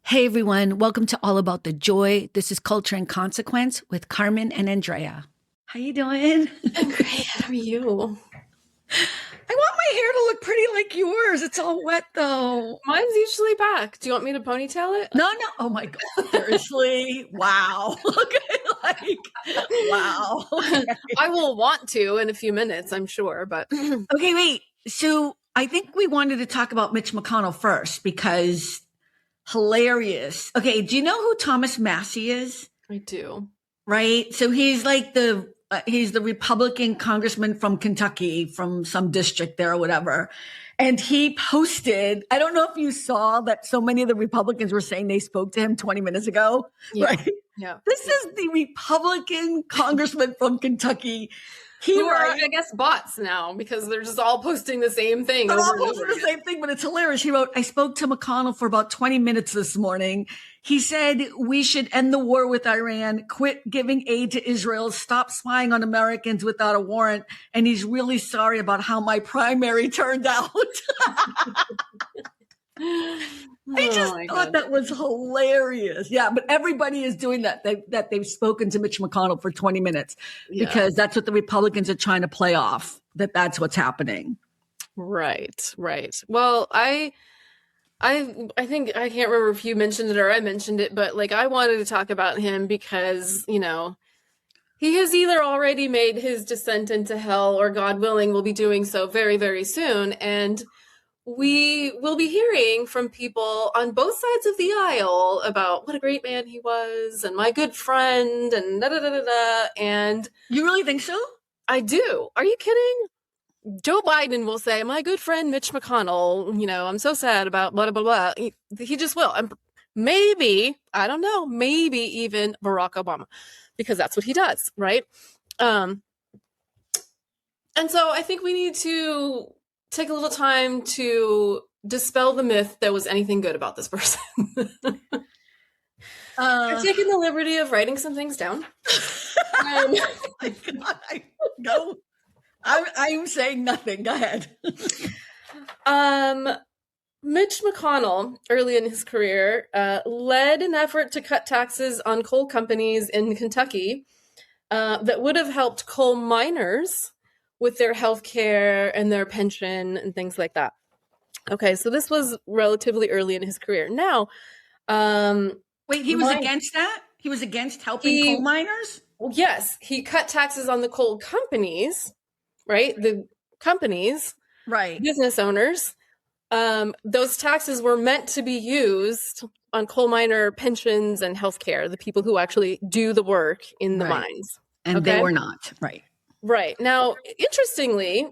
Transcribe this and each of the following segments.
Hey everyone, welcome to All About the Joy. This is Culture and Consequence with Carmen and Andrea. How you doing? I'm great. How are you? I want my hair to look pretty like yours. It's all wet though. Mine's usually back. Do you want me to ponytail it? No. Oh my God. Seriously? Wow. Okay, wow. Okay. I will want to in a few minutes, I'm sure, but Okay, wait. So I think we wanted to talk about Mitch McConnell first because hilarious. Okay, do you know who Thomas Massey is? I do. Right? So he's like he's the Republican congressman from Kentucky, from some district there or whatever. And he posted, I don't know if you saw that so many of the Republicans were saying they spoke to him 20 minutes ago, right? Yeah. This is the Republican congressman from Kentucky. Who are, I guess, bots now because they're just all posting the same thing. They're all posting the same thing, but it's hilarious. He wrote, I spoke to McConnell for about 20 minutes this morning. He said we should end the war with Iran, quit giving aid to Israel, stop spying on Americans without a warrant. And he's really sorry about how my primary turned out. I just thought that was hilarious. Yeah, but everybody is doing that. They've spoken to Mitch McConnell for 20 minutes because that's what the Republicans are trying to play off, that's what's happening. Right. Well, I think I can't remember if you mentioned it or I mentioned it, but like I wanted to talk about him because, you know, he has either already made his descent into hell or God willing will be doing so very, very soon. And we will be hearing from people on both sides of the aisle about what a great man he was and my good friend and da-da-da-da-da. And you really think so? I do. Are you kidding? Joe Biden will say, my good friend Mitch McConnell, you know, I'm so sad about blah, blah, blah. He just will. And maybe, I don't know, maybe even Barack Obama, because that's what he does, right? And so I think we need to take a little time to dispel the myth there was anything good about this person. I've taken the liberty of writing some things down. No. I'm saying nothing. Go ahead. Mitch McConnell, early in his career, led an effort to cut taxes on coal companies in Kentucky that would have helped coal miners with their health care and their pension and things like that. Okay, so this was relatively early in his career. Now, wait, he was against that? He was against helping coal miners? Yes, he cut taxes on the coal companies, right? The companies, right? Business owners. Those taxes were meant to be used on coal miner pensions and healthcare, the people who actually do the work in the mines. And they were not, right? Right. Now, interestingly,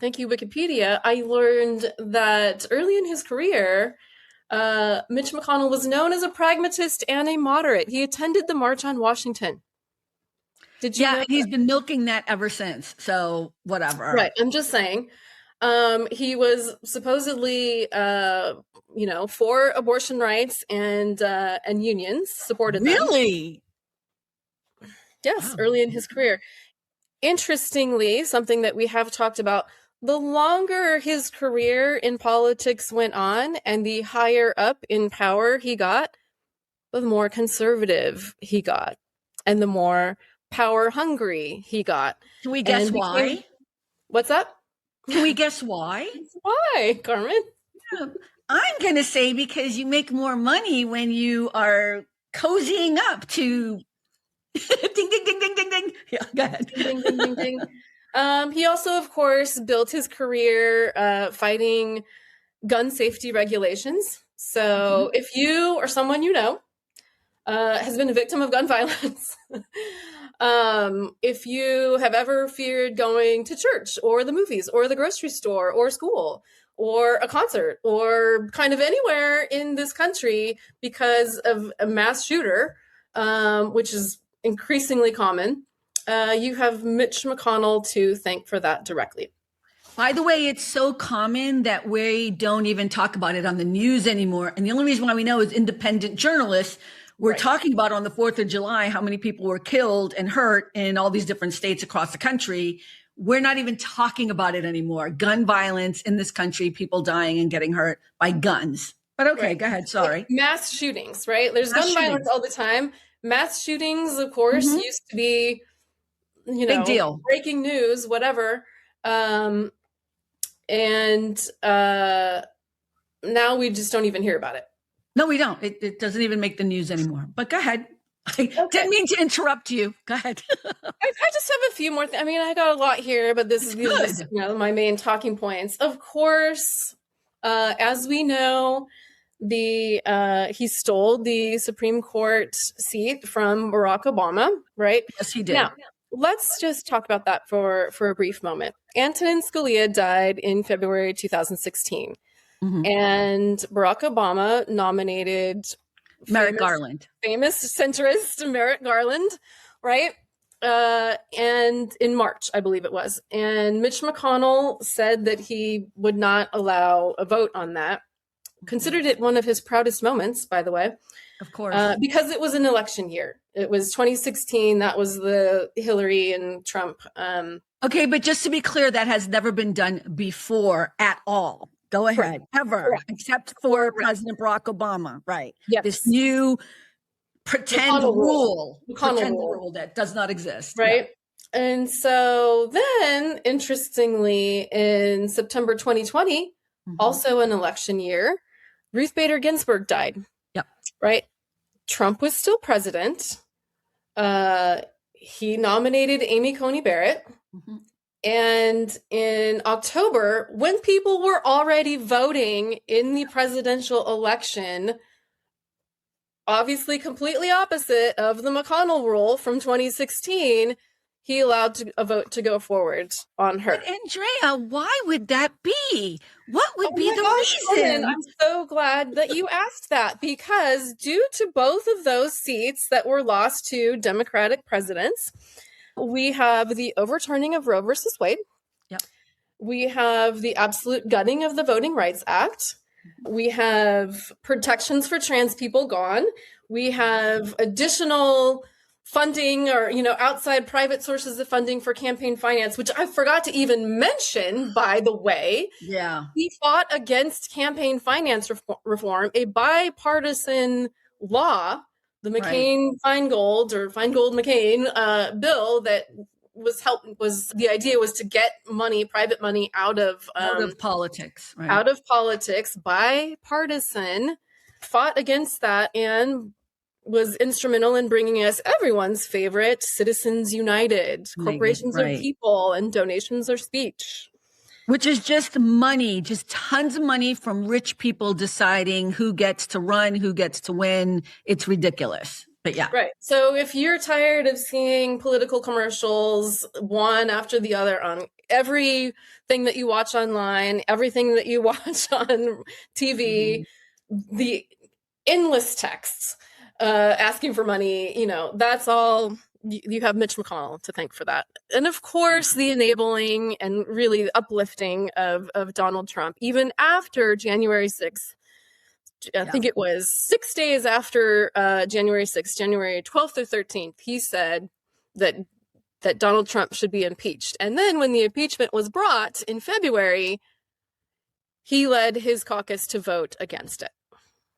thank you, Wikipedia, I learned that early in his career, Mitch McConnell was known as a pragmatist and a moderate. He attended the March on Washington. Did you know that? He's been milking that ever since. So whatever. Right. I'm just saying. He was supposedly, for abortion rights and unions, supported them. Really? Yes, early in his career. Interestingly, something that we have talked about, the longer his career in politics went on and the higher up in power he got, the more conservative he got and the more power hungry he got. Can we guess why? What's that? Can we guess why? Why, Carmen? I'm going to say because you make more money when you are cozying up to ding, ding, ding, ding, ding, ding. Yeah, go ahead. Ding, ding, ding, ding. He also, of course, built his career fighting gun safety regulations. So if you or someone you know has been a victim of gun violence, if you have ever feared going to church or the movies or the grocery store or school or a concert or kind of anywhere in this country because of a mass shooter, which is increasingly common, you have Mitch McConnell to thank for that directly. By the way, it's so common that we don't even talk about it on the news anymore. And the only reason why we know is independent journalists. We're talking about on the 4th of July, how many people were killed and hurt in all these different states across the country. We're not even talking about it anymore. Gun violence in this country, people dying and getting hurt by guns. But okay, Right. go ahead. Sorry. Mass shootings, right? There's Mass gun violence shootings. all the time. Mass shootings, of course, Mhm. used to be, Big deal. breaking news, whatever. Um, and now we just don't even hear about it. No, we don't. It doesn't even make the news anymore. But go ahead. I didn't mean to interrupt you. Go ahead. I just have a few more things. I mean, I got a lot here, but this is just, my main talking points. Of course, as we know, he stole the Supreme Court seat from Barack Obama, right? Yes, he did. Now, let's just talk about that for a brief moment. Antonin Scalia died in February 2016. Mhm. And Barack Obama nominated Merrick Garland. famous centrist Merrick Garland, right? And in March, I believe it was. And Mitch McConnell said that he would not allow a vote on that. Considered it one of his proudest moments, by the way. Of course. Because it was an election year. It was 2016. That was the Hillary and Trump. Okay, but just to be clear, that has never been done before at all. Go ahead. Ever. Correct. Except for President Barack Obama. Right. Yes. This new pretend McConnell rule. McConnell rule. Rule that does not exist. Right. Yeah. And so then, interestingly, in September 2020, also an election year, Ruth Bader Ginsburg died. Yep. Right. Trump was still president. He nominated Amy Coney Barrett. Mm-hmm. And in October, when people were already voting in the presidential election, obviously completely opposite of the McConnell rule from 2016, he allowed a vote to go forward on her. But Andrea, why would that be? What would be the reason? I'm so glad that you asked that, because due to both of those seats that were lost to Democratic presidents, we have the overturning of Roe versus Wade. Yep. We have the absolute gutting of the Voting Rights Act. We have protections for trans people gone. We have additional funding or, outside private sources of funding for campaign finance, which I forgot to even mention, by the way. Yeah. We fought against campaign finance reform, a bipartisan law, the McCain-Feingold or Feingold-McCain bill that the idea was to get money, private money out of politics, right? Out of politics, bipartisan, fought against that and was instrumental in bringing us everyone's favorite Citizens United, corporations are people and donations are speech. Which is just money, just tons of money from rich people deciding who gets to run, who gets to win. It's ridiculous. But yeah. Right. So if you're tired of seeing political commercials, one after the other on everything that you watch online, everything that you watch on TV, the endless texts asking for money, that's all. You have Mitch McConnell to thank for that. And of course, the enabling and really uplifting of Donald Trump, even after January 6th. I think it was 6 days after January 6th, January 12th or 13th, he said that Donald Trump should be impeached. And then when the impeachment was brought in February, he led his caucus to vote against it.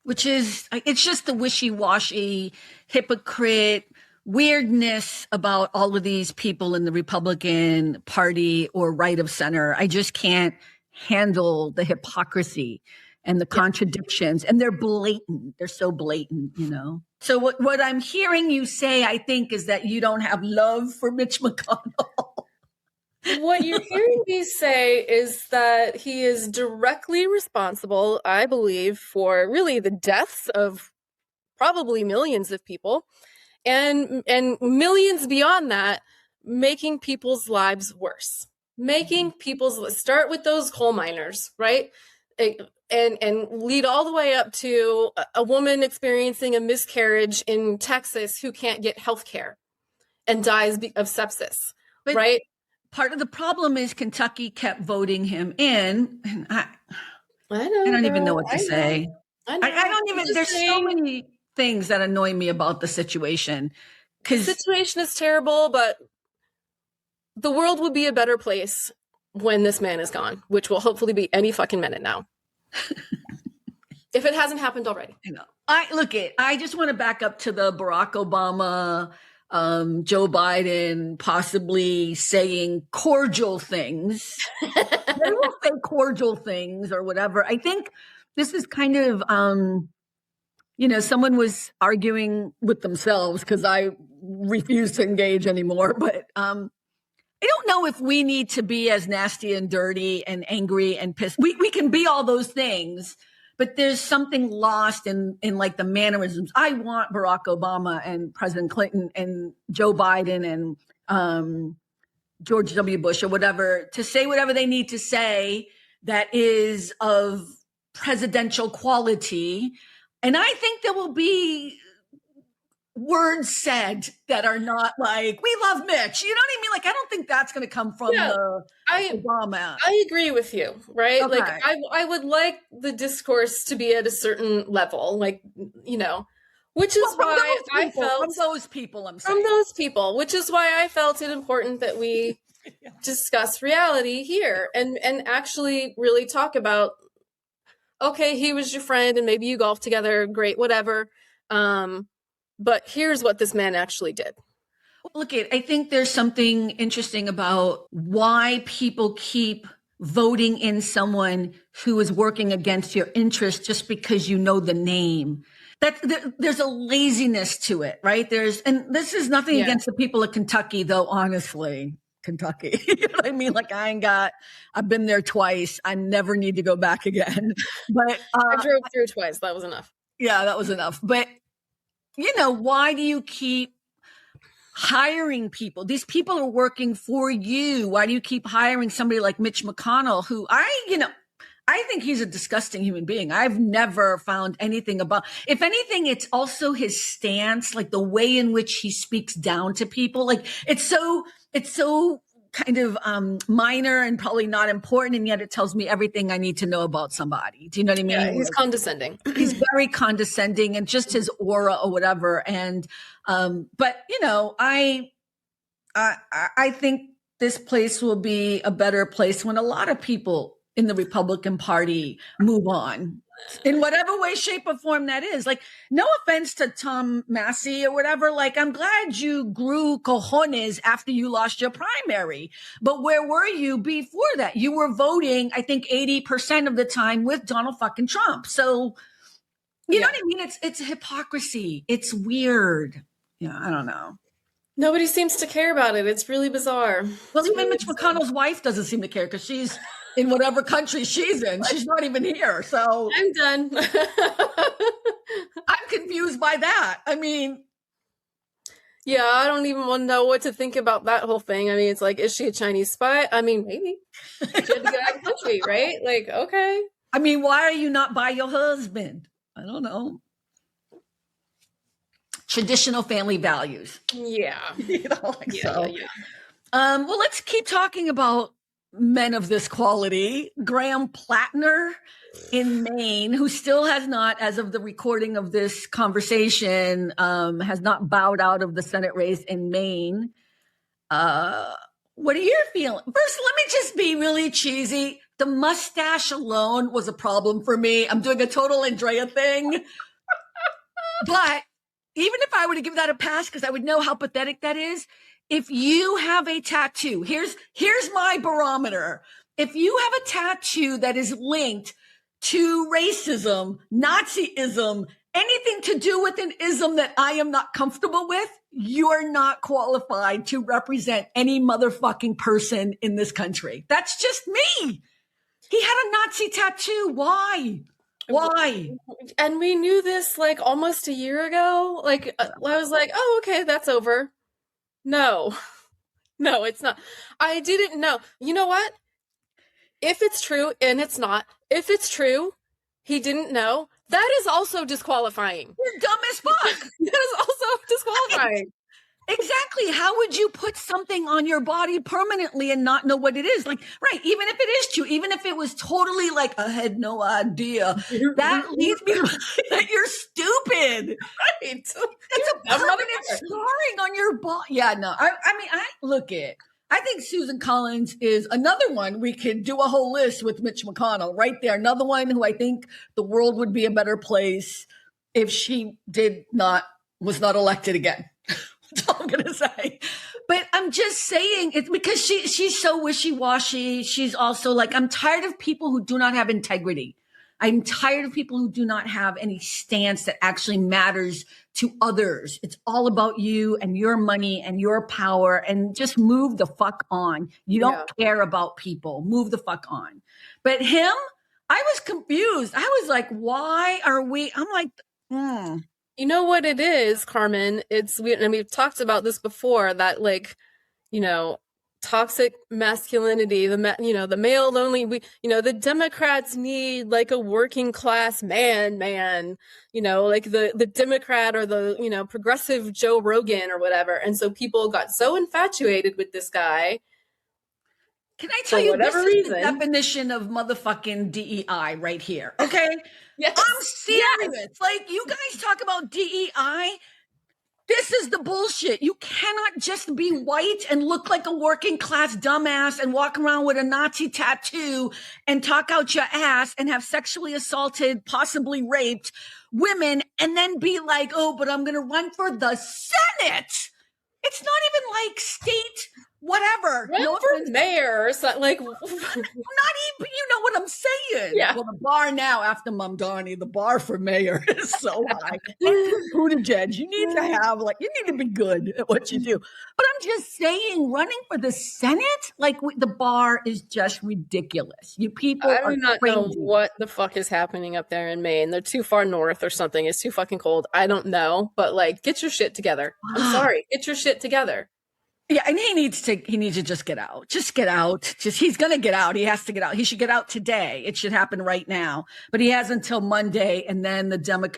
Which is, it's just the wishy-washy, hypocrite, weirdness about all of these people in the Republican Party or right of center. I just can't handle the hypocrisy and the contradictions, and they're blatant. They're so blatant, So what I'm hearing you say, I think, is that you don't have love for Mitch McConnell. What you're hearing me say is that he is directly responsible, I believe, for really the deaths of probably millions of people. And millions beyond that, making people's lives worse. Start with those coal miners, right? And lead all the way up to a woman experiencing a miscarriage in Texas who can't get health care and dies of sepsis, right? Part of the problem is Kentucky kept voting him in. And I know, don't even know what to say. I don't even, there's so many things that annoy me about the situation. The situation is terrible, but the world will be a better place when this man is gone, which will hopefully be any fucking minute now. if it hasn't happened already. I just want to back up to the Barack Obama, Joe Biden possibly saying cordial things. They will say cordial things or whatever. I think this is kind of, someone was arguing with themselves because I refuse to engage anymore. But I don't know if we need to be as nasty and dirty and angry and pissed. We can be all those things, but there's something lost in like the mannerisms. I want Barack Obama and President Clinton and Joe Biden and George W. Bush or whatever to say whatever they need to say that is of presidential quality. And I think there will be words said that are not like, we love Mitch. You know what I mean? Like, I don't think that's going to come from Obama. I agree with you, right? Okay. Like, I would like the discourse to be at a certain level, like, which is why I felt from those people, which is why I felt it important that we discuss reality here and actually really talk about, okay, he was your friend and maybe you golf together, great, whatever. But here's what this man actually did. Look, I think there's something interesting about why people keep voting in someone who is working against your interest just because you know the name. There's a laziness to it, right? And this is nothing against the people of Kentucky, though, honestly. Kentucky. You know what I mean? Like I've been there twice. I never need to go back again. But I drove through twice. That was enough. Yeah, that was enough. But why do you keep hiring people? These people are working for you. Why do you keep hiring somebody like Mitch McConnell, who I think he's a disgusting human being. I've never found anything about, if anything, it's also his stance, like the way in which he speaks down to people. Like it's so kind of minor and probably not important, and yet it tells me everything I need to know about somebody. Do you know what I mean? Yeah, he's condescending. He's very condescending, and just his aura or whatever. And but I think this place will be a better place when a lot of people in the Republican Party move on in whatever way, shape, or form that is. Like, no offense to Tom Massey or whatever. Like, I'm glad you grew cojones after you lost your primary. But where were you before that? You were voting, I think, 80% of the time with Donald fucking Trump. So, you know what I mean? It's hypocrisy. It's weird. I don't know. Nobody seems to care about it. It's really bizarre. Well, even Mitch McConnell's wife doesn't seem to care because she's in whatever country she's in. She's not even here. So I'm done. I'm confused by that. I mean, yeah, I don't even want to know what to think about that whole thing. I mean, it's like, is she a Chinese spy? I mean, maybe. She had to get out of the country, right? Like, okay. I mean, why are you not by your husband? I don't know. Traditional family values. Yeah. So. Well, let's keep talking about men of this quality. Graham Platner in Maine, who still has not, as of the recording of this conversation, has not bowed out of the Senate race in Maine. What are your feelings? First, let me just be really cheesy. The mustache alone was a problem for me. I'm doing a total Andrea thing. But even if I were to give that a pass, because I would know how pathetic that is, if you have a tattoo, here's my barometer. If you have a tattoo that is linked to racism, Nazism, anything to do with an ism that I am not comfortable with, you're not qualified to represent any motherfucking person in this country. That's just me. He had a Nazi tattoo. Why? And we knew this like almost a year ago. Like I was like, oh, okay, that's over. No, it's not. I didn't know. You know what? If it's true, and it's not, if it's true, he didn't know, that is also disqualifying. You're dumb as fuck. That is also disqualifying. Exactly. How would you put something on your body permanently and not know what it is? Like, right. Even if it is true, even if it was totally like, I had no idea, that leads me to that you're stupid. Right. It's a permanent scarring on your body. Yeah, no. I mean, look it. I think Susan Collins is another one. We could do a whole list with Mitch McConnell right there. Another one who I think the world would be a better place if she was not elected again. That's all I'm going to say. But I'm just saying it's because she's so wishy-washy. She's also like, I'm tired of people who do not have integrity. I'm tired of people who do not have any stance that actually matters to others. It's all about you and your money and your power, and just move the fuck on. You don't care about people. Move the fuck on. But him, I was confused. I was like, why are we? I'm like, You know what it is, Carmen? And we've talked about this before, that like, toxic masculinity, the male only, the Democrats need like a working class man, like the Democrat or the, progressive Joe Rogan or whatever. And so people got so infatuated with this guy. Can I tell you, this is the definition of motherfucking DEI right here. Okay. Yes. I'm serious. Yes. Like, you guys talk about DEI. This is the bullshit. You cannot just be white and look like a working class dumbass and walk around with a Nazi tattoo and talk out your ass and have sexually assaulted, possibly raped women, and then be like, oh, but I'm going to run for the Senate. It's not even like state whatever. Run for mayor or something. Like, not even, you know what I'm saying? Yeah. Well, the bar now after Mamdani, the bar for mayor is so high. Buttigieg, you need to be good at what you do. But I'm just saying, running for the Senate, the bar is just ridiculous. You people I do not know what the fuck is happening up there in Maine. They're too far north or something. It's too fucking cold. I don't know. But get your shit together. I'm sorry. Get your shit together. Yeah, and he needs to just get out. Just get out. He's going to get out. He has to get out. He should get out today. It should happen right now. But he has until Monday, and then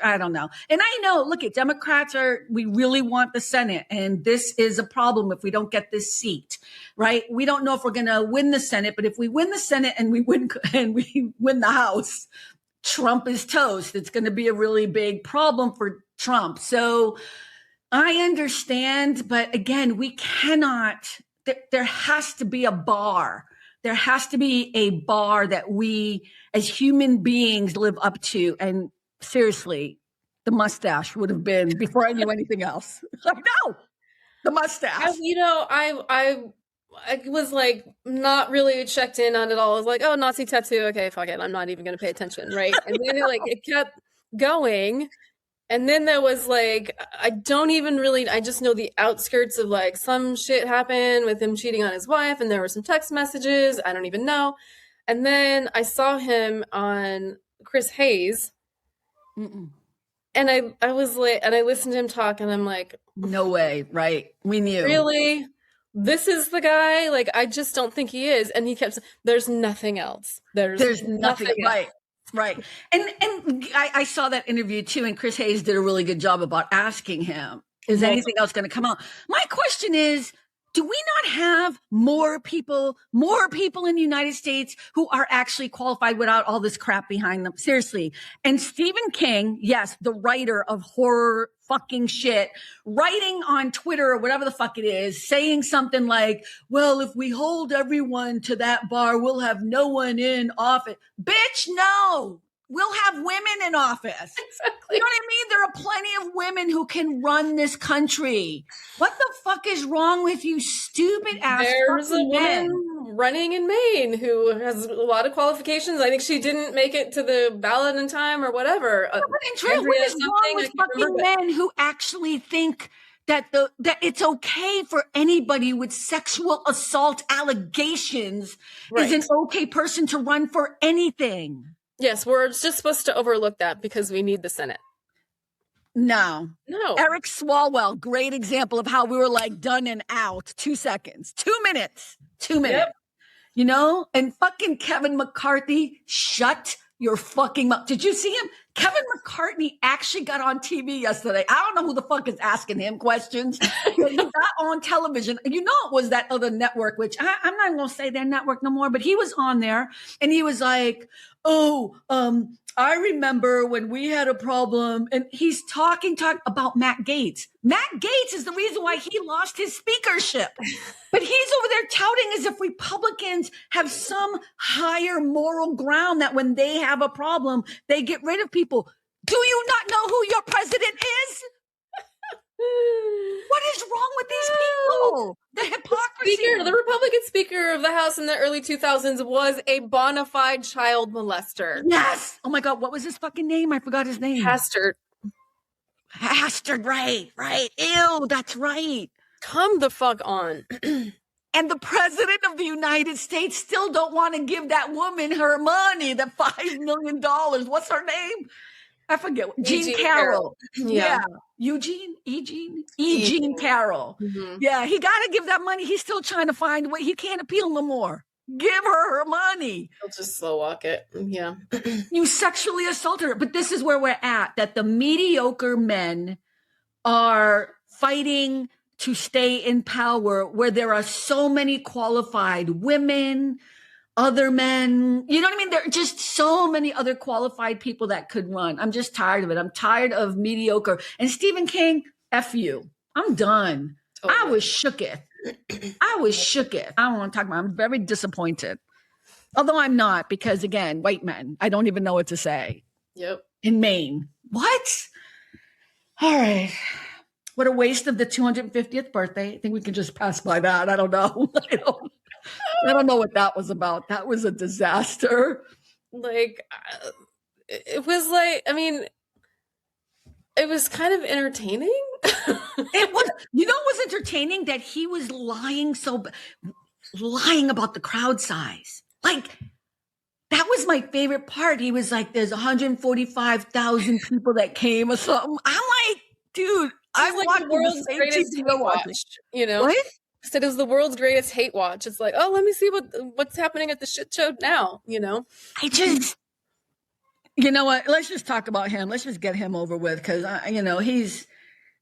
I don't know. And I know, look, Democrats we really want the Senate, and this is a problem if we don't get this seat, right? We don't know if we're going to win the Senate, but if we win the Senate and we win the House, Trump is toast. It's going to be a really big problem for Trump. So I understand, but again, we cannot, there has to be a bar. There has to be a bar that we as human beings live up to. And seriously, the mustache would have been before I knew anything else. No, the mustache. I was not really checked in on it all. I was like, oh, Nazi tattoo. Okay, fuck it. I'm not even going to pay attention. Right. And then it kept going. And then there was I just know the outskirts of some shit happened with him cheating on his wife, and there were some text messages. I don't even know. And then I saw him on Chris Hayes. Mm-mm. And I was and I listened to him talk, and I'm like, no way. Right. We knew. Really? This is the guy? I just don't think he is. And he kept saying, there's nothing else. There's nothing else. Right. Right. And I saw that interview too, and Chris Hayes did a really good job about asking him, is anything else going to come out? My question is, do we not have more people in the United States who are actually qualified without all this crap behind them? Seriously. And Stephen King, yes, the writer of horror fucking shit, writing on Twitter or whatever the fuck it is, saying something like, well, if we hold everyone to that bar, we'll have no one in office. Bitch, no. We'll have women in office. Exactly. You know what I mean? There are plenty of women who can run this country. What the fuck is wrong with you, stupid ass There's a woman men? Running in Maine who has a lot of qualifications. I think she didn't make it to the ballot in time or whatever. What is wrong with fucking men who actually think that it's okay for anybody with sexual assault allegations is an okay person to run for anything? Yes, we're just supposed to overlook that because we need the Senate. No. Eric Swalwell, great example of how we were done and out. 2 seconds, 2 minutes, 2 minutes. Yep. And fucking Kevin McCarthy, shut your fucking mouth. Did you see him? Kevin McCarthy actually got on TV yesterday. I don't know who the fuck is asking him questions. But he got on television. It was that other network, which I'm not going to say their network no more, but he was on there and he was like, I remember when we had a problem and he's talking about Matt Gaetz. Matt Gaetz is the reason why he lost his speakership. But he's over there touting as if Republicans have some higher moral ground that when they have a problem, they get rid of people. Do you not know who your president is? What is wrong with these people? The hypocrisy. The Republican Speaker of the House in the early 2000s was a bona fide child molester. Yes. Oh my God. What was his fucking name? I forgot his name. Hastert. Right. Ew, that's right. Come the fuck on. And the president of the United States still don't want to give that woman her money, the $5 million. What's her name? I forget. Jean Carroll. Yeah. Eugene Carroll. Mm-hmm. Yeah, he got to give that money. He's still trying to find a way. He can't appeal no more. Give her money. He'll just slow walk it. Yeah. You sexually assaulted her. But this is where we're at, that the mediocre men are fighting to stay in power where there are so many qualified women, other men, you know what I mean? There are just so many other qualified people that could run. I'm just tired of it. I'm tired of mediocre. And Stephen King, F you. I'm done. Totally. I was shooketh. I don't want to talk about it. I'm very disappointed. Although I'm not, because again, white men, I don't even know what to say. Yep. In Maine. What? All right. What a waste of the 250th birthday. I think we can just pass by that. I don't know. I don't know what that was about. That was a disaster. Like, it was like, I mean, it was kind of entertaining. It was, you know, it was entertaining that he was lying about the crowd size. Like, that was my favorite part. He was like, there's 145,000 people that came or something. I'm like, dude, I like watched the world's greatest hate watch. You know? What? Said it was the world's greatest hate watch. It's like, oh, let me see what's happening at the shit show now, you know? You know what? Let's just talk about him. Let's just get him over with because, he's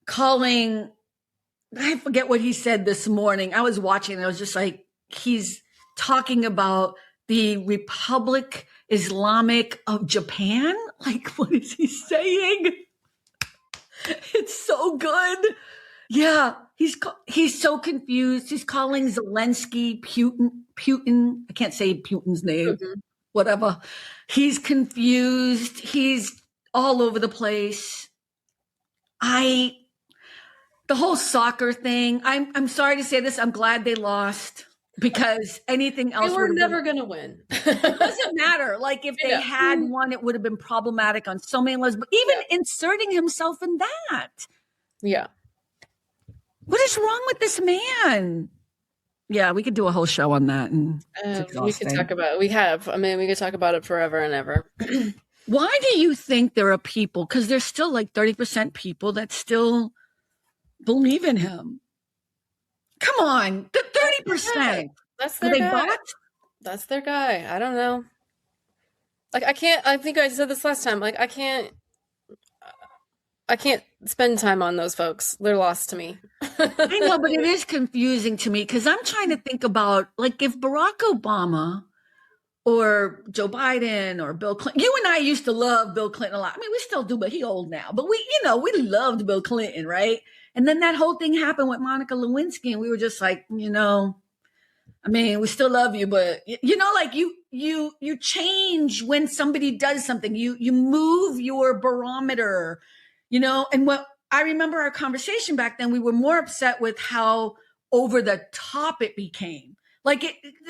calling. I forget what he said this morning. I was watching and I was just like, he's talking about the Republic Islamic of Japan. Like, what is he saying? It's so good. Yeah, he's so confused. He's calling Zelensky Putin. I can't say Putin's name. Mm-hmm. Whatever. He's confused. He's all over the place. The whole soccer thing. I'm sorry to say this. I'm glad they lost because anything else. They were never going to win. It doesn't matter. Like if they had won, it would have been problematic on so many levels. But even inserting himself in that. Yeah. What is wrong with this man? Yeah, we could do a whole show on that. And we could talk about it. We could talk about it forever and ever. Why do you think there are people, because there's still like 30% people that still believe in him? Come on, the 30%. That's their guy. That's their guy. I don't know. Like, I think I said this last time. Like, I can't spend time on those folks. They're lost to me. I know, but it is confusing to me because I'm trying to think about, like, if Barack Obama or Joe Biden or Bill Clinton, you and I used to love Bill Clinton a lot. I mean, we still do, but he old now. But we loved Bill Clinton, right? And then that whole thing happened with Monica Lewinsky, and we were just like, we still love you, but like you change when somebody does something. You move your barometer. And what I remember our conversation back then, we were more upset with how over the top it became. Like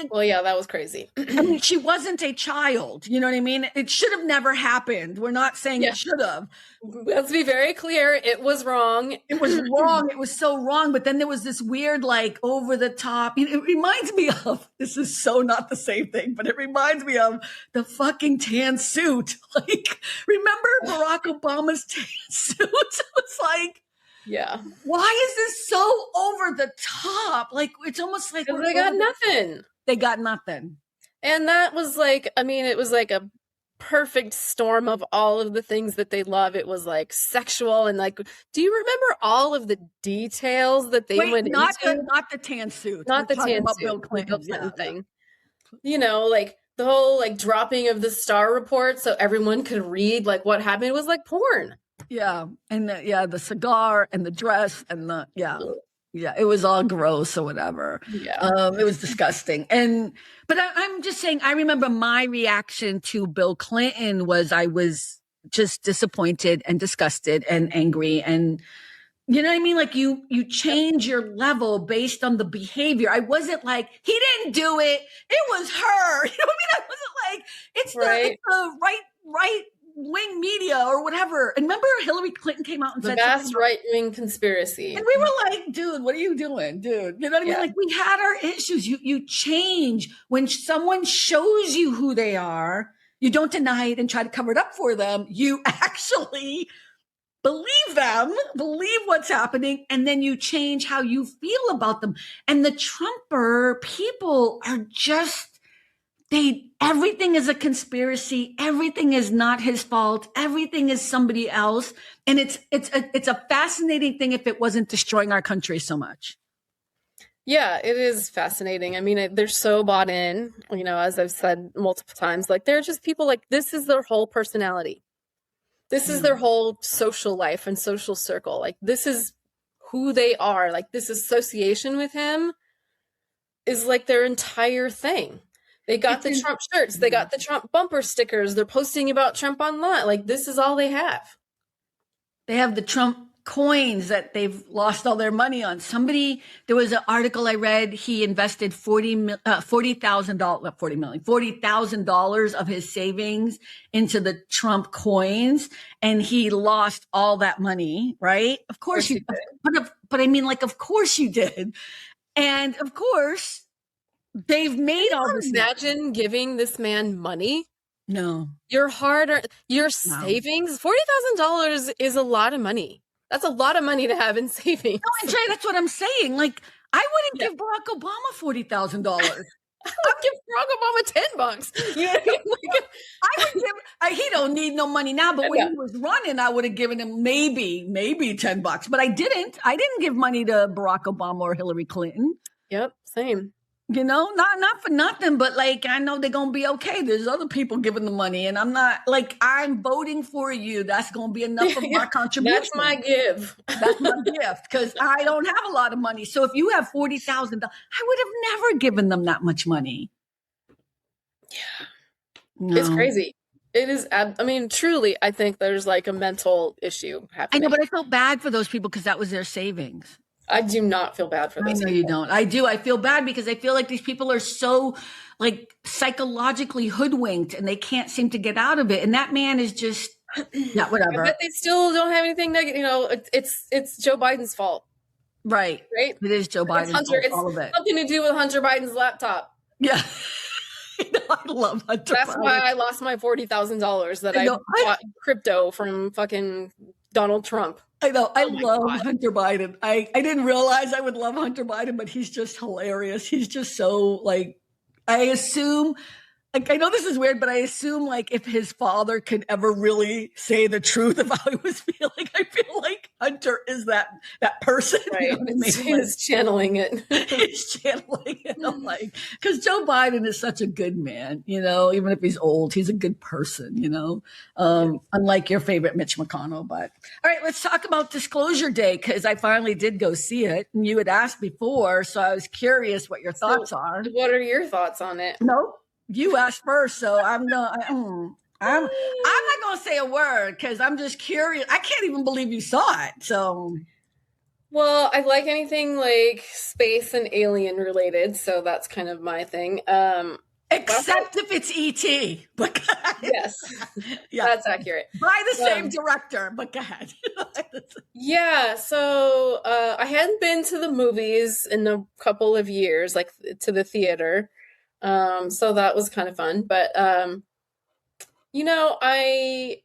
well, yeah, that was crazy. I mean, she wasn't a child. You know what I mean? It should have never happened. We're not saying it should have. Let's be very clear. It was wrong. It was wrong. It was so wrong. But then there was this weird, like, over the top. It reminds me of, this is so not the same thing, but it reminds me of the fucking tan suit. Like, remember Barack Obama's tan suit? It's like, yeah. Why is this so over the top? Like, it's almost like they got nothing. They got nothing. And that was like, it was like a perfect storm of all of the things that they love. It was like sexual and like, do you remember all of the details that they went into? Not the tan suit. Not the tan suit. Bill Clinton thing. Like the whole like dropping of the Star report so everyone could read like what happened was like porn. Yeah. And the cigar and the dress and yeah, it was all gross or whatever. Yeah. It was disgusting. But I'm just saying, I remember my reaction to Bill Clinton was I was just disappointed and disgusted and angry. And you know what I mean? Like you change your level based on the behavior. I wasn't like, he didn't do it. It was her. You know what I mean? I wasn't like, it's the right wing media or whatever. And remember Hillary Clinton came out and the said vast right wing conspiracy. And we were like, dude, what are you doing, dude? You know what I mean? Like we had our issues. You change when someone shows you who they are. You don't deny it and try to cover it up for them. You actually believe them, believe what's happening, and then you change how you feel about them. And the Trumper people are just, everything is a conspiracy. Everything is not his fault. Everything is somebody else. And it's a fascinating thing if it wasn't destroying our country so much. Yeah, it is fascinating. I mean, they're so bought in, you know, as I've said multiple times, like they're just people like this is their whole personality. This is their whole social life and social circle. Like this is who they are. Like this association with him is like their entire thing. They got the Trump shirts. They got the Trump bumper stickers. They're posting about Trump online. Like this is all they have. They have the Trump coins that they've lost all their money on. There was an article I read. He invested $40,000 of his savings into the Trump coins, and he lost all that money. Right? Of course you did. But I mean, like, of course you did, and of course they've made all this. Imagine giving this man money. No, your savings. $40,000 is a lot of money. That's a lot of money to have in savings. No, Andrea, that's what I'm saying. Like, I wouldn't give Barack Obama $40,000. I would give Barack Obama $10. You know what I mean? Like, I would give. He don't need no money now, but when he was running, I would have given him maybe $10. But I didn't. I didn't give money to Barack Obama or Hillary Clinton. Yep, same. You know, not for nothing, but like, I know they're going to be okay. There's other people giving the money, and I'm not like, I'm voting for you. That's going to be enough of my contribution. That's my give. That's my gift, because I don't have a lot of money. So if you have $40,000, I would have never given them that much money. Yeah. No. It's crazy. It is. I mean, truly, I think there's like a mental issue happening. I know, but I felt bad for those people because that was their savings. I do not feel bad for those people. You don't. I do. I feel bad because I feel like these people are so like psychologically hoodwinked and they can't seem to get out of it. And that man is just not whatever. But they still don't have anything negative. You know, it's Joe Biden's fault. Right. Right. It is Joe Biden's fault. It's all of it. Something to do with Hunter Biden's laptop. Yeah. I love Hunter That's Biden. why I lost my $40,000 that I bought crypto from fucking Donald Trump. I know. I love Hunter Biden. I didn't realize I would love Hunter Biden, but he's just hilarious. He's just so like, I assume, like, I know this is weird, but I assume like if his father could ever really say the truth of how he was feeling, I feel like Hunter is that person. Right. You know what I mean? He's channeling it. He's channeling it. I'm like, because Joe Biden is such a good man, you know, even if he's old, he's a good person, you know, unlike your favorite Mitch McConnell. But all right, let's talk about Disclosure Day, because I finally did go see it. And you had asked before, so I was curious what your thoughts are. What are your thoughts on it? Nope. You asked first, so I'm not going to say a word because I'm just curious. I can't even believe you saw it. So, well, I like anything like space and alien related, so that's kind of my thing. Except if it's E.T. But yes, yeah, that's accurate. By the same director, but go ahead. Yeah, so I hadn't been to the movies in a couple of years, like to the theater. So that was kind of fun, but, you know, I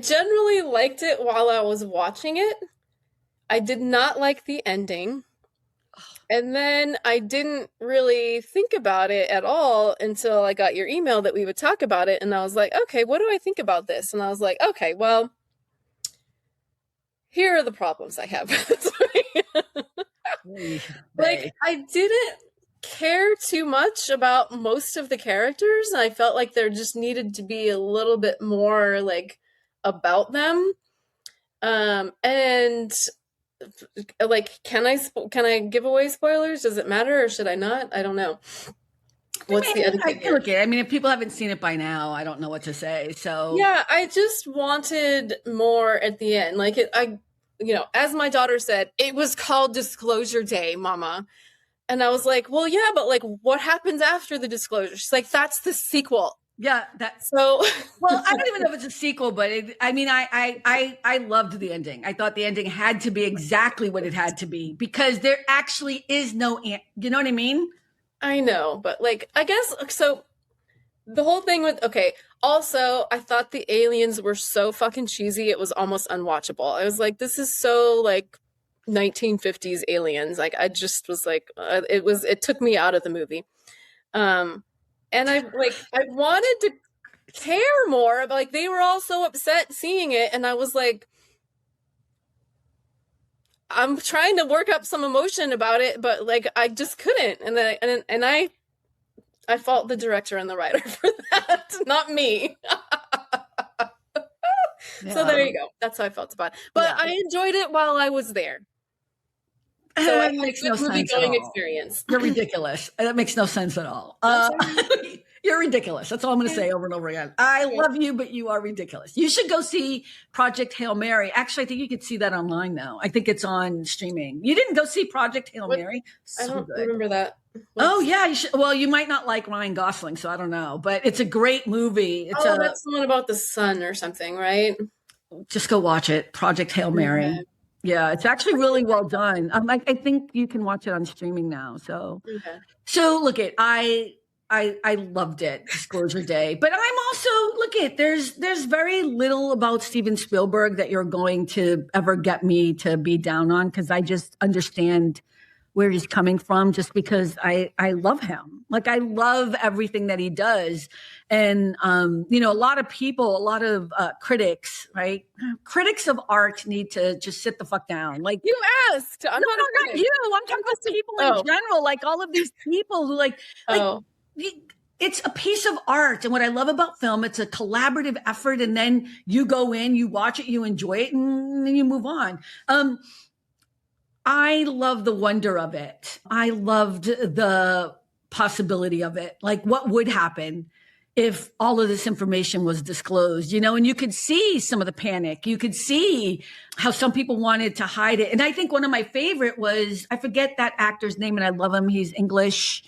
generally liked it while I was watching it. I did not like the ending. And then I didn't really think about it at all until I got your email that we would talk about it. And I was like, okay, what do I think about this? And I was like, okay, well, here are the problems I have. Like, I didn't care too much about most of the characters, and I felt like there just needed to be a little bit more like about them. And like, can I give away spoilers? Does it matter, or should I not? I don't know. What's the etiquette here? Look, I mean, if people haven't seen it by now, I don't know what to say. So Yeah, I just wanted more at the end. Like as my daughter said, it was called Disclosure Day, Mama. And I was like, well, yeah, but like, what happens after the disclosure? She's like, that's the sequel. Yeah, so. Well, I don't even know if it's a sequel, but I loved the ending. I thought the ending had to be exactly what it had to be because there actually is no, you know what I mean? I know, but like, I guess so. The whole thing with also, I thought the aliens were so fucking cheesy. It was almost unwatchable. I was like, this is so like 1950s aliens. Like, I just was like, it took me out of the movie. And I wanted to care more, but like they were all so upset seeing it, and I was like, I'm trying to work up some emotion about it, but like I just couldn't. And then I fault the director and the writer for that, not me. Yeah. So there you go. That's how I felt about it. But I enjoyed it while I was there. So it makes no sense at all. Experience. You're ridiculous. That makes no sense at all. You're ridiculous. That's all I'm going to say over and over again. I love you, but you are ridiculous. You should go see Project Hail Mary. Actually, I think you could see that online now. I think it's on streaming. You didn't go see Project Hail Mary? I don't remember that. Oh, yeah. You should. Well, you might not like Ryan Gosling, so I don't know. But it's a great movie. That's the one about the sun or something, right? Just go watch it. Project Hail Mary. Okay. Yeah, it's actually really well done. I think you can watch it on streaming now. So, look at I loved it, Disclosure Day. But I'm also there's very little about Steven Spielberg that you're going to ever get me to be down on because I just understand where he's coming from just because I love him. Like I love everything that he does. And, a lot of people, a lot of critics, right? Critics of art need to just sit the fuck down. Like you asked. Not you. I'm talking about people in general. Like all of these people who it's a piece of art. And what I love about film, it's a collaborative effort. And then you go in, you watch it, you enjoy it, and then you move on. I love the wonder of it. I loved the possibility of it. Like what would happen if all of this information was disclosed, and you could see some of the panic. You could see how some people wanted to hide it. And I think one of my favorite was, I forget that actor's name and I love him. He's English.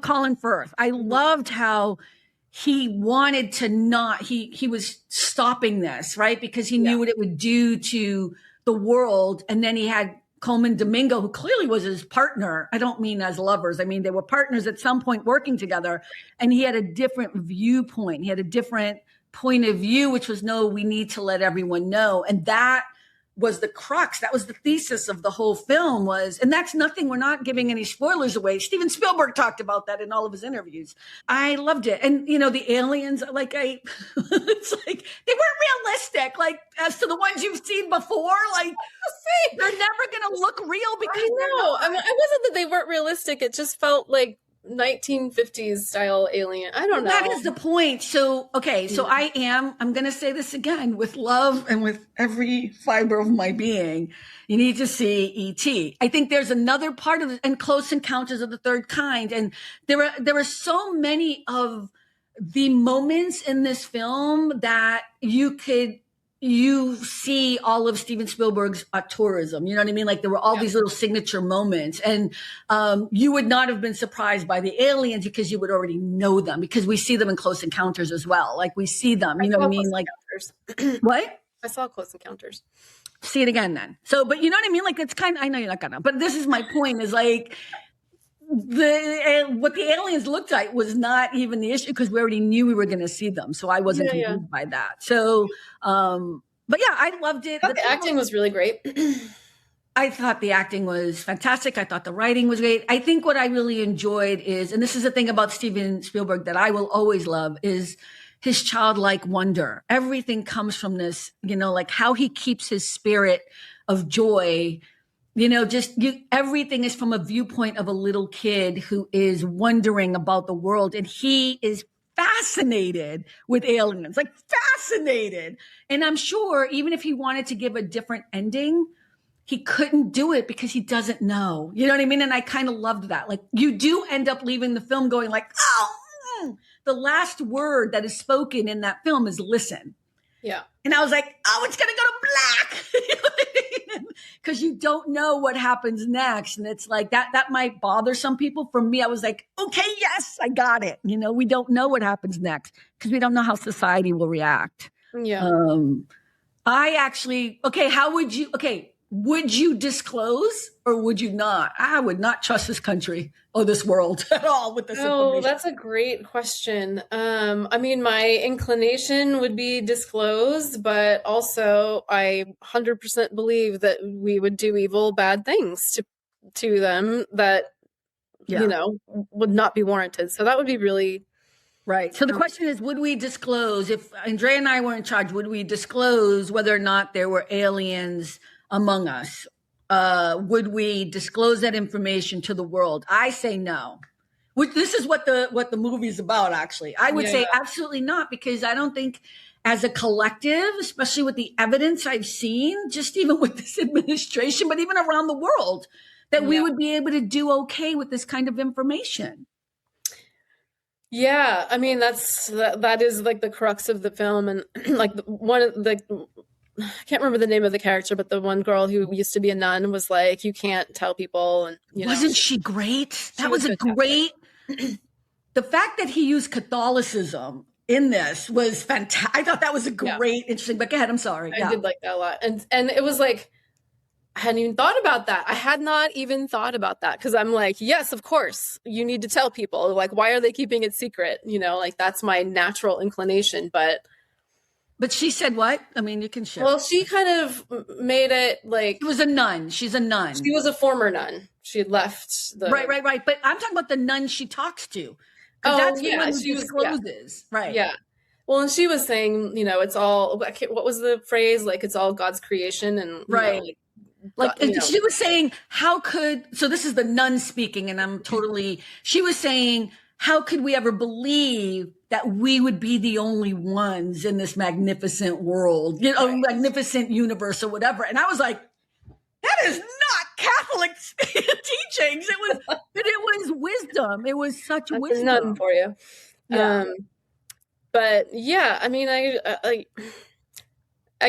Colin Firth. I loved how he wanted to not, he was stopping this, right? Because he knew what it would do to the world. And then he had Coleman Domingo, who clearly was his partner. I don't mean as lovers. I mean, they were partners at some point working together. And he had a different viewpoint. He had a different point of view, which was, no, we need to let everyone know. And that was the crux. That was the thesis of the whole film was, and that's nothing. We're not giving any spoilers away. Steven Spielberg talked about that in all of his interviews. I loved it. And, the aliens, it's like, they weren't realistic. Like as to the ones you've seen before, like they're never going to look real because I mean, it wasn't that they weren't realistic. It just felt like 1950s style alien. I don't know. That is the point. So, so I'm going to say this again with love and with every fiber of my being. You need to see E.T. I think there's another part of it and Close Encounters of the Third Kind. And there are so many of the moments in this film that you see all of Steven Spielberg's auteurism. You know what I mean? Like there were all these little signature moments and you would not have been surprised by the aliens because you would already know them because we see them in Close Encounters as well. Like we see them, you know what I mean? Like what? I saw Close Encounters. See it again then. So, but you know what I mean? Like it's I know you're not gonna, but this is my point is like, what the aliens looked like was not even the issue because we already knew we were going to see them. So I wasn't confused by that. So, but yeah, I loved it. The acting was really great. I thought the acting was fantastic. I thought the writing was great. I think what I really enjoyed is, and this is the thing about Steven Spielberg that I will always love is his childlike wonder. Everything comes from this, like how he keeps his spirit of joy everything is from a viewpoint of a little kid who is wondering about the world. And he is fascinated with aliens, like fascinated. And I'm sure even if he wanted to give a different ending, he couldn't do it because he doesn't know. You know what I mean? And I kind of loved that. Like, you do end up leaving the film going like, the last word that is spoken in that film is listen. Yeah. And I was like, it's going to go to black. Because you don't know what happens next. And it's like that might bother some people. For me, I was like, okay, yes, I got it. We don't know what happens next because we don't know how society will react. Yeah. Would you disclose or would you not? I would not trust this country or this world at all with this information. That's a great question. I mean, my inclination would be disclosed, but also I 100% believe that we would do evil, bad things to them that, would not be warranted. So that would be really... Right. So the question is, would we disclose, if Andrea and I were in charge, would we disclose whether or not there were aliens among us? Would we disclose that information to the world? I say no. This is what the movie's about, actually. I would say absolutely not, because I don't think as a collective, especially with the evidence I've seen, just even with this administration, but even around the world, that we would be able to do okay with this kind of information. Yeah, I mean, that is like the crux of the film. And like I can't remember the name of the character, but the one girl who used to be a nun was like, you can't tell people. And wasn't she great? That was a great. The fact that he used Catholicism in this was fantastic. I thought that was a great, interesting. But go ahead. I'm sorry. I did like that a lot, and it was like, I hadn't even thought about that. I had not even thought about that because I'm like, yes, of course, you need to tell people. Like, why are they keeping it secret? Like that's my natural inclination, but. But she said what? I mean, you can share. Well, she kind of made it like... She was a nun. She's a nun. She was a former nun. She had left the... Right. But I'm talking about the nun she talks to. That's the one who discloses. Yeah. Right. Yeah. Well, and she was saying, it's all... What was the phrase? Like, it's all God's creation and... Right. She was saying, how could... So this is the nun speaking, and I'm totally... She was saying, how could we ever believe that we would be the only ones in this magnificent world, magnificent universe or whatever. And I was like, that is not Catholic teachings. It was wisdom. It was such That's wisdom. Nothing for you. Yeah. But yeah, I mean, I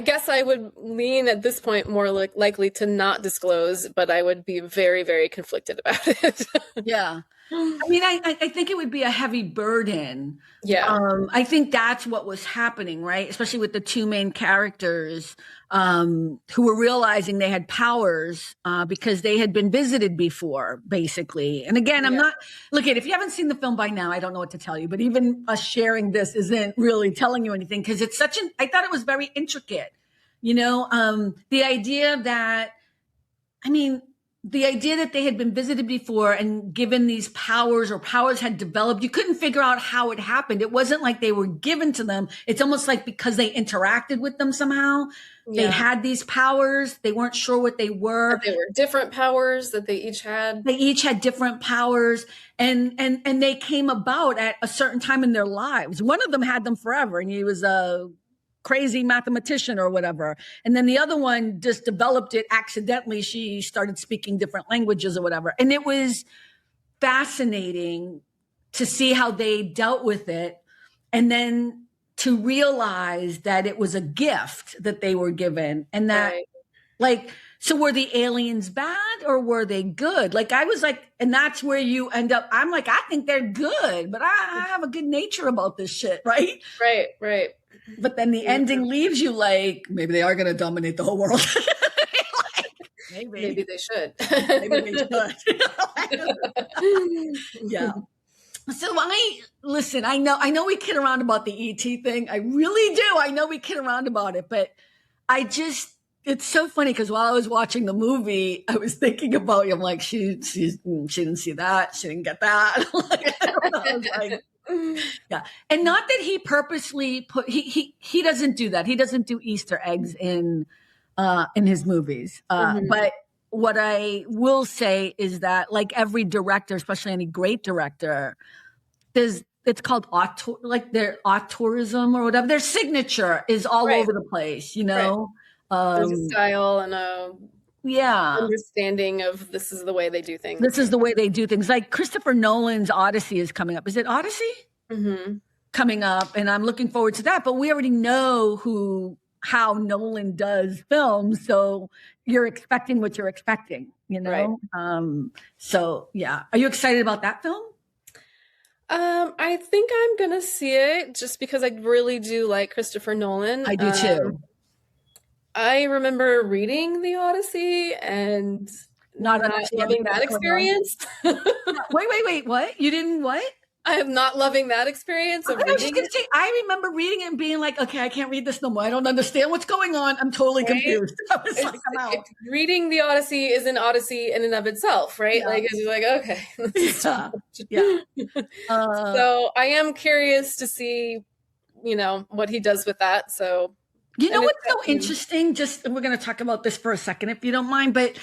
guess I would lean at this point more likely to not disclose, but I would be very, very conflicted about it. Yeah. I mean, I think it would be a heavy burden. Yeah. I think that's what was happening, right? Especially with the two main characters who were realizing they had powers because they had been visited before, basically. And again, if you haven't seen the film by now, I don't know what to tell you, but even us sharing this isn't really telling you anything because it's I thought it was very intricate. The idea that they had been visited before and given these powers or powers had developed, you couldn't figure out how it happened. It wasn't like they were given to them. It's almost like because they interacted with them somehow, they had these powers. They weren't sure what they were. But they were different powers that they each had. They each had different powers and they came about at a certain time in their lives. One of them had them forever and he was a crazy mathematician or whatever. And then the other one just developed it accidentally. She started speaking different languages or whatever. And it was fascinating to see how they dealt with it. And then to realize that it was a gift that they were given and that so were the aliens bad or were they good? Like I was like, and that's where you end up. I'm like, I think they're good, but I have a good nature about this shit. Right. Right. But then the ending leaves you like, maybe they are going to dominate the whole world. Maybe they should. Maybe they should. Yeah. So I know we kid around about the ET thing. I really do. I know we kid around about it, but it's so funny because while I was watching the movie, I was thinking about you. I'm like, she didn't see that. She didn't get that. I was like, yeah. And not that he purposely he doesn't do that. He doesn't do Easter eggs in his movies. But what I will say is that, like every director, especially any great director, it's called their auteurism or whatever. Their signature is all over the place, you know. There's a style and a understanding of this is the way they do things. This is the way they do things. Like Christopher Nolan's Odyssey is coming up. Is it Odyssey? Mm-hmm. Coming up, and I'm looking forward to that. But we already know how Nolan does films, so you're expecting what you're expecting, you know. Right. So yeah, are you excited about that film? I think I'm gonna see it just because I really do like Christopher Nolan. I do too. I remember reading the Odyssey and not loving that experience. Wait, what? You didn't what? I am not loving that experience of reading. I was just going to say, I remember reading it and being like, okay, I can't read this no more. I don't understand what's going on. I'm totally confused. I was like, I'm out. Reading the Odyssey is an Odyssey in and of itself, right? Yeah. Like, it's like, okay. Yeah. So I am curious to see, you know, what he does with that. So, you know what's so interesting? We're going to talk about this for a second, if you don't mind, but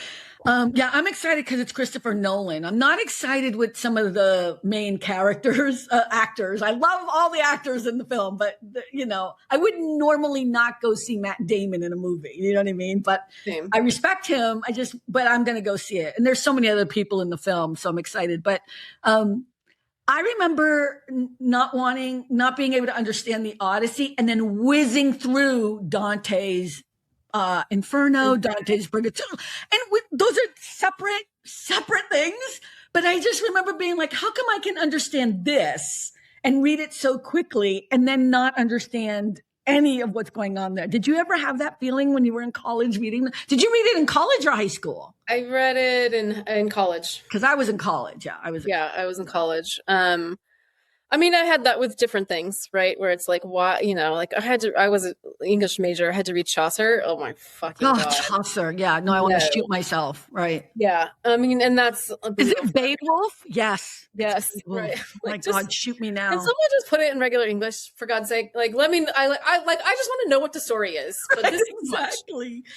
yeah, I'm excited because it's Christopher Nolan. I'm not excited with some of the main characters, actors. I love all the actors in the film, but you know, I would normally not go see Matt Damon in a movie. You know what I mean? But Same. I respect him. But I'm going to go see it. And there's so many other people in the film, so I'm excited. But I remember not being able to understand the Odyssey, and then whizzing through Dante's Inferno, Dante's Purgatorio, and those are separate things. But I just remember being like, how come I can understand this and read it so quickly and then not understand any of what's going on there? Did you ever have that feeling when you were in college reading? Did you read it in college or high school? I read it in college. Because I was in college. Yeah, I was in college. I mean, I had that with different things, right? Where it's like, why, you know, like I was an English major. I had to read Chaucer. Oh my fucking God. Chaucer. Yeah. No, I want to shoot myself. Right. Yeah. I mean, and that's. Is it Beowulf? Yes. Yes. Right. Oh my God, shoot me now. Can someone just put it in regular English, for God's sake? Like, I just want to know what the story is. But this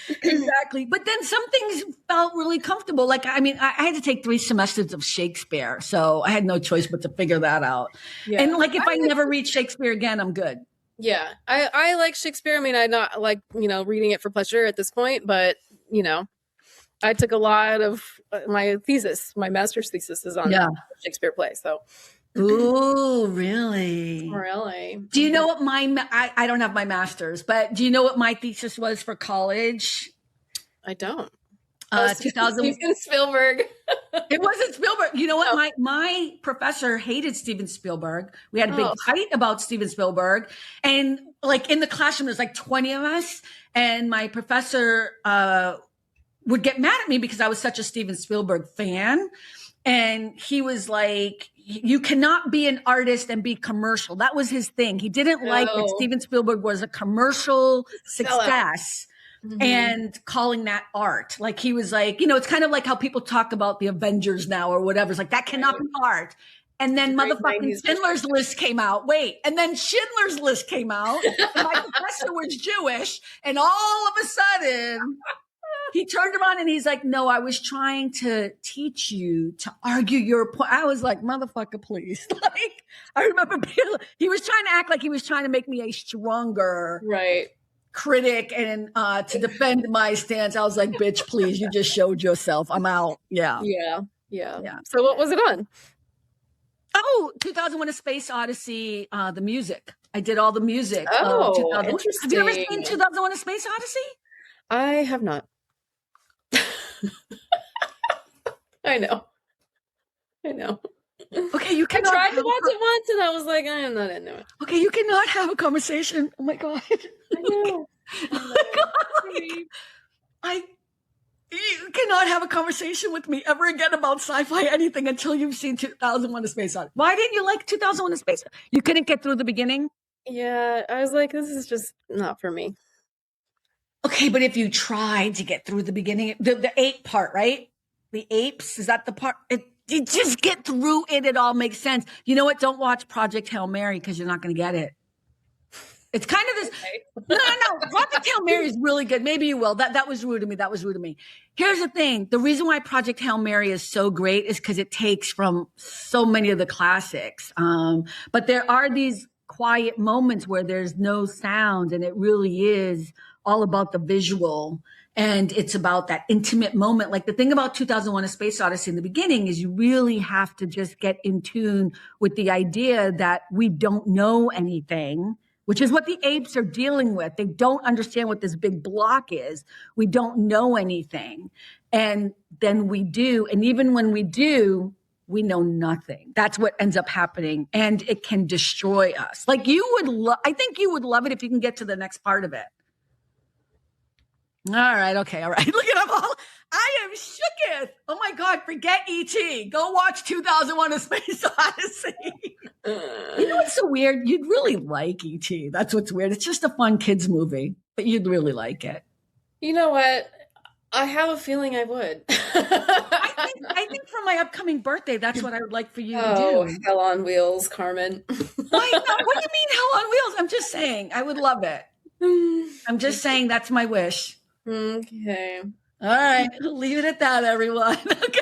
Exactly. But then some things felt really comfortable. Like, I mean, I had to take 3 semesters of Shakespeare, so I had no choice but to figure that out. Yeah. And like, if I never read Shakespeare again, I'm good. Yeah. I like Shakespeare. I mean, I not like, you know, reading it for pleasure at this point, but, you know, I took a lot of my master's thesis is on Shakespeare play. So. Ooh, really? Really? Do you know what I don't have my master's, but do you know what my thesis was for college? I don't. 2000 Steven Spielberg. It wasn't Spielberg. You know what? My professor hated Steven Spielberg. We had a big fight about Steven Spielberg, and like in the classroom, there's like 20 of us, and my professor would get mad at me because I was such a Steven Spielberg fan, and he was like, "You cannot be an artist and be commercial." That was his thing. He didn't like that Steven Spielberg was a commercial success. Mm-hmm. And calling that art. Like, he was like, you know, it's kind of like how people talk about the Avengers now or whatever. It's like, that cannot be art. And then motherfucking Schindler's List came out. And then Schindler's List came out. And my professor was Jewish. And all of a sudden, he turned around and he's like, no, I was trying to teach you to argue your point. I was like, motherfucker, please. Like, I remember he was trying to act like he was trying to make me a stronger critic and to defend my stance. I was like, bitch, please, you just showed yourself. I'm out. Yeah. So what was it on? 2001: A Space Odyssey, the music. I did all the music. Interesting. Have you ever seen 2001: A Space Odyssey? I have not. I know. Okay, you cannot. I tried to watch it once and I was like, I am not into it. Okay, you cannot have a conversation. Oh my God. I know. Oh my God. You cannot have a conversation with me ever again about sci-fi anything until you've seen 2001: A Space Odyssey. Why didn't you like 2001: A Space Odyssey? You couldn't get through the beginning? Yeah, I was like, this is just not for me. Okay, but if you tried to get through the beginning, the ape part, right? The apes, is that the part? You just get through it. It all makes sense. You know what? Don't watch Project Hail Mary because you're not going to get it. It's kind of this. No. Project Hail Mary is really good. Maybe you will. That was rude of me. That was rude of me. Here's the thing. The reason why Project Hail Mary is so great is because it takes from so many of the classics. But there are these quiet moments where there's no sound, and it really is all about the visual. And it's about that intimate moment. Like the thing about 2001: A Space Odyssey in the beginning is you really have to just get in tune with the idea that we don't know anything, which is what the apes are dealing with. They don't understand what this big block is. We don't know anything. And then we do. And even when we do, we know nothing. That's what ends up happening. And it can destroy us. Like I think you would love it if you can get to the next part of it. All right. Okay. All right. Look at them all. I am shooketh. Oh my God. Forget E.T. Go watch 2001: A Space Odyssey. You know what's so weird? You'd really like E.T. That's what's weird. It's just a fun kids movie, but you'd really like it. You know what? I have a feeling I would. I think for my upcoming birthday, that's what I would like for you to do. Hell on Wheels, Carmen. Why not? What do you mean hell on wheels? I'm just saying I would love it. I'm just saying that's my wish. Okay. All right. Leave it at that, everyone. Okay.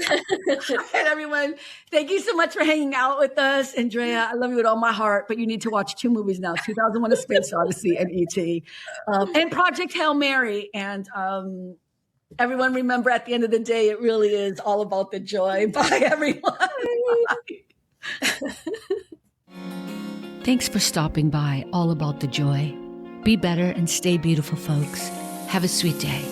All right, everyone. Thank you so much for hanging out with us. Andrea, I love you with all my heart, but you need to watch 2 movies now, 2001: A Space Odyssey and E.T. And Project Hail Mary. And everyone, remember, at the end of the day, it really is all about the joy. Bye, everyone. Bye. Thanks for stopping by All About the Joy. Be better and stay beautiful, folks. Have a sweet day.